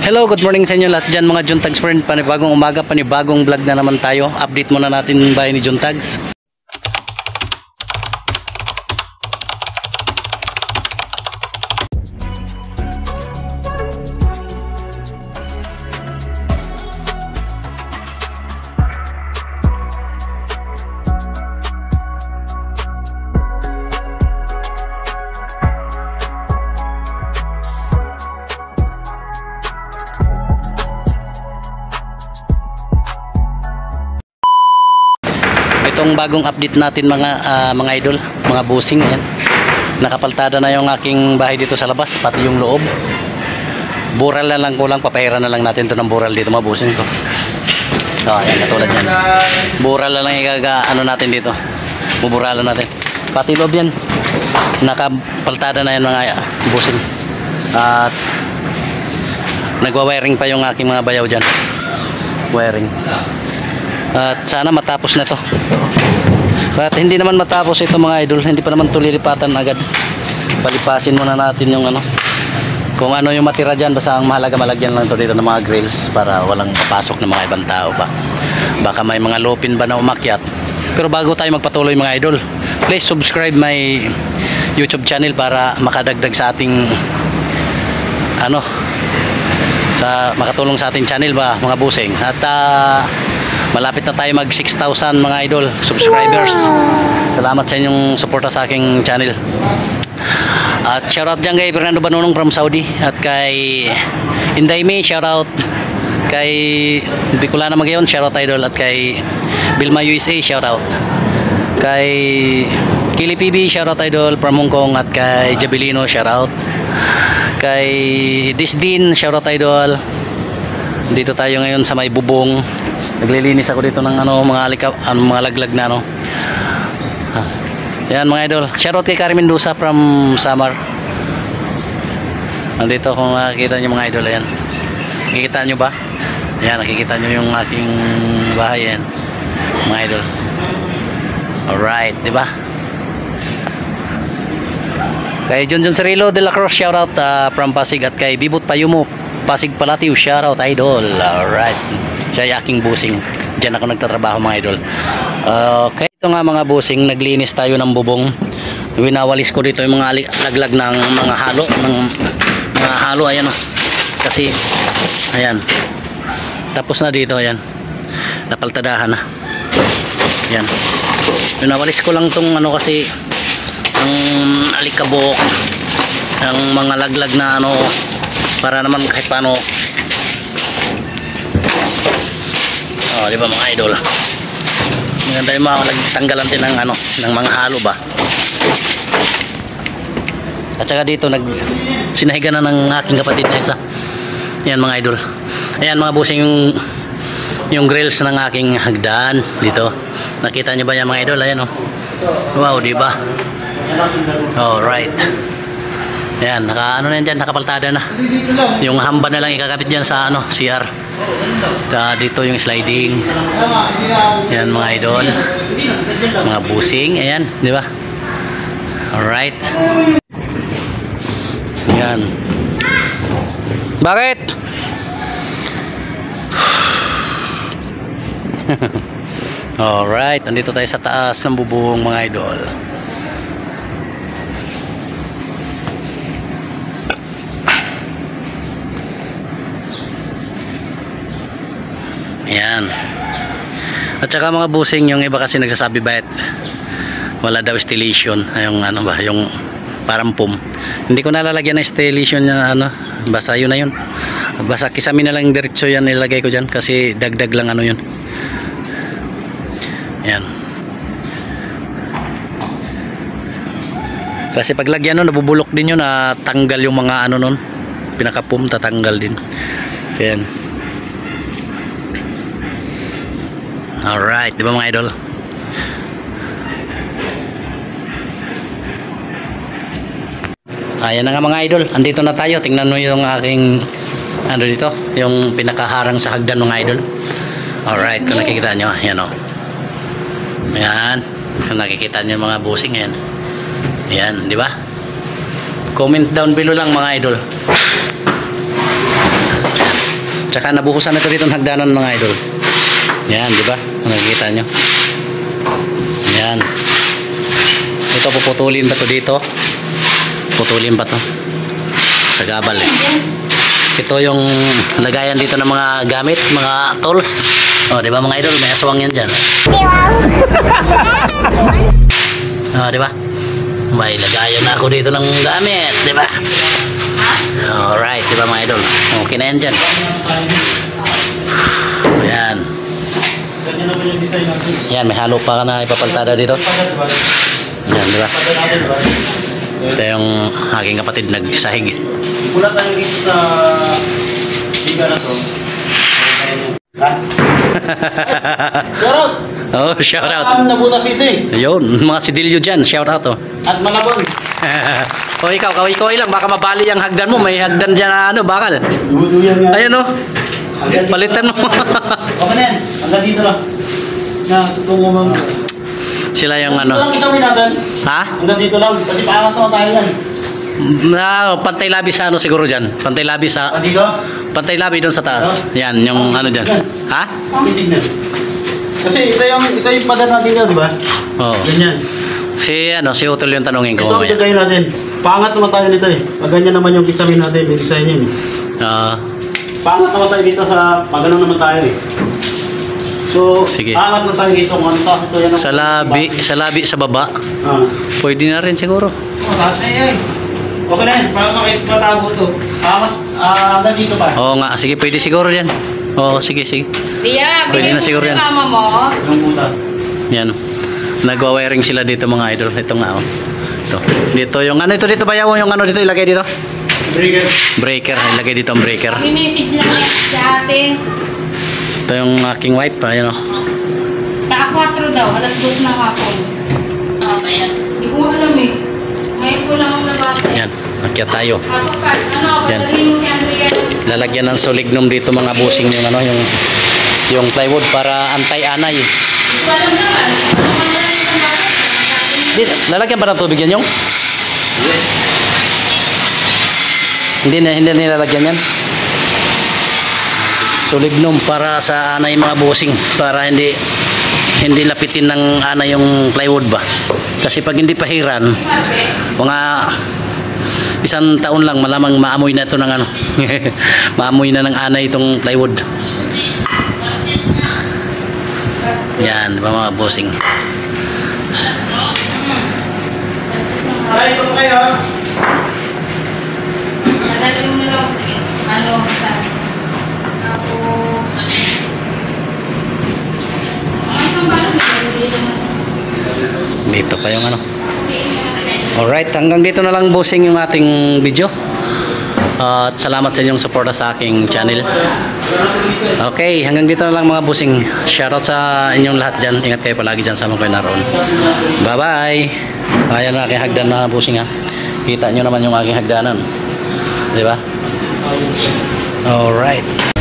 Hello, good morning sa inyo lahat dyan mga Juntags friend. Panibagong umaga, panibagong vlog na naman tayo. Update muna natin yung bahay ni Juntags. Itong bagong update natin mga idol, mga busing yan. Nakapaltada na yung aking bahay dito sa labas, pati yung loob. Bural na lang kulang, papahiran na lang natin to ng bural dito mga busing ko. So, ayan, katulad yan. Bural na lang ano natin dito. Buburalan natin. Pati loob yan. Nakapaltada na yan mga busing. At nagwa-wiring pa yung aking mga bayaw dyan. Wiring. At sana matapos na to. At hindi naman matapos ito mga idol, hindi pa naman tulilipatan agad. Palipasin muna natin yung kung ano yung matira dyan. Basta ang mahalaga malagyan lang to dito ng mga grills para walang papasok ng mga ibang tao ba. Baka may mga lupin ba na umakyat. Pero bago tayo magpatuloy mga idol, please subscribe my YouTube channel para makadagdag sa ating makatulong sa ating channel ba mga busing. At malapit na tayo mag 6,000 mga idol subscribers. Salamat sa inyong suporta sa aking channel. At shoutout dyan kay Fernando Banunong from Saudi. At kay Inday May, shoutout. Kay Bicolana Magayon, shoutout idol. At kay Bilma USA, shoutout. Kay Kili PB, shoutout idol from Hong Kong. At kay Jabilino, shoutout. Kay Disdin, shoutout idol. Dito tayo ngayon sa may bubong. Naglilinis ako dito ng mga laglag na Yan mga idol. Shoutout kay Karim Mendoza from Samar. Nandito kung nakikita nyo mga idol. Ayan. Nakikita nyo ba? Ayan, nakikita nyo yung aking bahay. Ayan mga idol. Alright, diba? Kay John Cirilo de la Cruz, shoutout from Pasig. At kay Bibot Payumo, Pasig Palatiw, shoutout idol. Alright, siya yung aking busing. Diyan ako nagtatrabaho mga idol. Okay, ito nga mga busing, naglinis tayo ng bubong. Winawalis ko dito yung mga laglag ng mga halo. Ayan kasi ayan, tapos na dito. Ayan, napaltadahan na. Ayan, winawalis ko lang tong kasi ang alikabok, ang mga laglag na para naman kahit paano. Di ba mga idol? Maganda yung mga nagtanggalan din ng mga halo ba. At saka dito sinahiga na ng aking kapatid na isa. Ayan mga idol. Ayan mga busing yung grills ng aking hagdan dito. Nakita nyo ba yan mga idol? Ayan wow, di ba? Alright. Ayan, na yan dyan, nakapaltada na. Yung hamba na lang ikakapit dyan sa CR. Dito yung sliding. Ayan mga idol, mga busing. Ayan, di ba? Alright. Ayan. Bakit? Alright, nandito tayo sa taas ng bubong mga idol. Ayan. At saka mga busing, yung iba kasi nagsasabi bakit wala daw installation, yung yung parang pum. Hindi ko nalalagyan ng installation niya basta yun na yun. Basta kisami na lang diretso yan nilagay ko dyan kasi dagdag lang yun. Ayan. Kasi paglagyan nabubulok din yun, tanggal yung mga nun, pinaka-pum, tatanggal din. Ayan. Alright, di ba mga idol? Ayan na nga mga idol, andito na tayo. Tingnan mo yung aking dito, yung pinakaharang sa hagdan mga idol. Alright, kung nakikita nyo, ayan Ayan, kung nakikita nyo mga busing. Ayan, di ba? Comment down below lang mga idol. Tsaka nabuhusan na ito dito ng hagdanan mga idol. Yan, di ba? Nakikita nyo. Yan. Ito puputulin ba to dito? Putulin ba to? Sa gabal eh. Ito yung lagayan dito ng mga gamit, mga tools. Oh, di ba mga idol? May aswang yan dyan. Oh, di ba? May lagayan na ako dito ng gamit, di ba? Alright, di ba mga idol? Okay na yan dyan. Ayan. Yan, may halo pa ka na ipapaltada dito. Yan, di ba? Ito yung aking kapatid nagsahig. Wala tayo dito sa liga na to. Ha? Shout out! Oh, shout out. Nabutas ito eh. Ayun, mga sidilyo dyan, shout out oh. At malabon. O ikaw, kaway lang, baka mabali ang hagdan mo. May hagdan dyan na ano, bakal. Duyan nga. Ayun oh. Palitan mo. Okay na yan. Hanggang dito lang. Na, tutungo mo. Sila yung Dito ano. lang isawin natin. Ha? Hanggang dito lang. Kasi paangat naman tayo yan. Na, pantay labi sa ano siguro dyan. Pantay labi sa... Dito? Pantay labi doon sa taas. Yan, yung ano dyan. Ha? Tignan. Kasi ito yung pader natin dito, di ba? Oo. Ganyan. Si Utol yung tanongin ko Ito ang mamaya. gagawin natin. Paangat naman tayo nito eh. Pag ganyan naman yung design natin, may design yun. Paangat naman tayo dito sa pagano naman tayo eh. So, Sige. paangat na tayo dito kung ano taas ito yan. sa labi sa baba. Pwede na rin siguro. Taas na yan. Okay na yan. Para matago ito. Hanggang dito pa. Oo nga, sige, pwede siguro yan. Oo, sige. Tia, Pwede na siguro yan. mama mo. Yung buta. Yan. Nagwa-wiring sila dito mga idol. Ito nga oh. Ito. Dito yung ano ito dito bayaw yung ano dito ilagay dito. Breaker. Breaker, ilagay dito ang breaker. May message lang si ate. Ito yung aking wife, ayun oh. Ka-4 daw, alas 2 na hapon. Ayan. Hindi ko alam eh. Ngayon ko lang ang nabasa. Yan, akyat tayo. Ako pa, Yan. pagdaling mo si Andrea. Lalagyan ng solignum dito mga busing yung ano yung plywood para antay-anay. Hindi ko alam naman. Ano man lang yung nabasa. Lalagyan ba ng tubig yan yung? Hindi nilalagyan yan. Solignum para sa anay mga busing para hindi lapitin ng anay yung plywood ba. Kasi pag hindi pahiran, mga isang taon lang malamang maamoy na ito ng ano. Maamoy na ng anay itong plywood. Yan, di ba mga busing? Ay, ito pa kayo. Madali mo lang. Ano, sa... Ako... Dito pa yung ano. Alright, hanggang dito na lang busing yung ating video. At salamat sa inyong suporta sa aking channel. Okay, hanggang dito na lang mga busing. Shoutout sa inyong lahat dyan. Ingat kayo palagi dyan sa mga kayo naroon. Bye bye. Ayan na aking hagdan na busing ha. Kita nyo naman yung aking hagdanan. Diba? Alright.